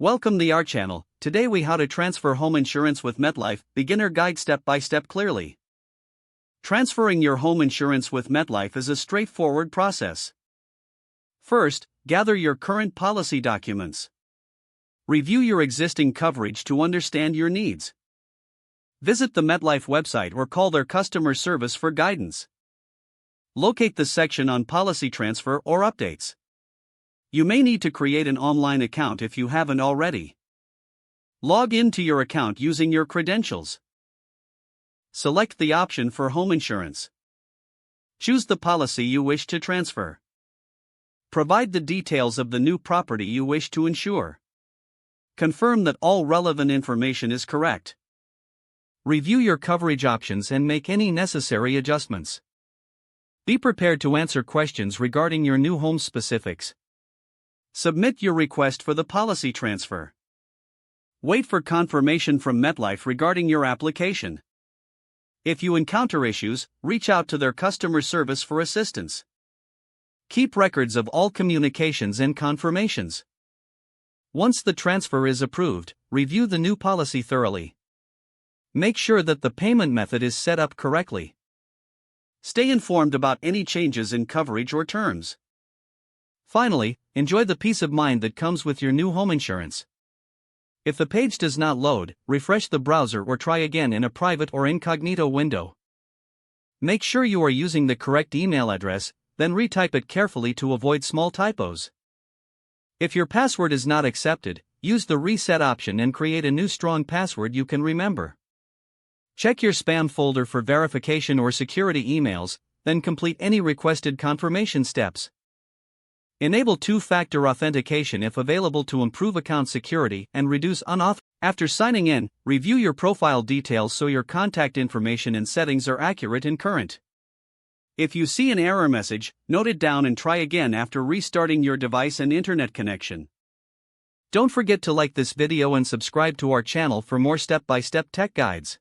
Welcome to our channel. Today we how to transfer home insurance with MetLife, beginner guide step by step clearly. Transferring your home insurance with MetLife is a straightforward process. First, gather your current policy documents. Review your existing coverage to understand your needs. Visit the MetLife website or call their customer service for guidance. Locate the section on policy transfer or updates. You may need to create an online account if you haven't already. Log into your account using your credentials. Select the option for home insurance. Choose the policy you wish to transfer. Provide the details of the new property you wish to insure. Confirm that all relevant information is correct. Review your coverage options and make any necessary adjustments. Be prepared to answer questions regarding your new home specifics. Submit your request for the policy transfer. Wait for confirmation from MetLife regarding your application. If you encounter issues, reach out to their customer service for assistance. Keep records of all communications and confirmations. Once the transfer is approved, review the new policy thoroughly. Make sure that the payment method is set up correctly. Stay informed about any changes in coverage or terms. Finally, enjoy the peace of mind that comes with your new home insurance. If the page does not load, refresh the browser or try again in a private or incognito window. Make sure you are using the correct email address, then retype it carefully to avoid small typos. If your password is not accepted, use the reset option and create a new strong password you can remember. Check your spam folder for verification or security emails, then complete any requested confirmation steps. Enable two-factor authentication if available to improve account security and reduce unauthorized. After signing in, review your profile details so your contact information and settings are accurate and current. If you see an error message, note it down and try again after restarting your device and internet connection. Don't forget to like this video and subscribe to our channel for more step-by-step tech guides.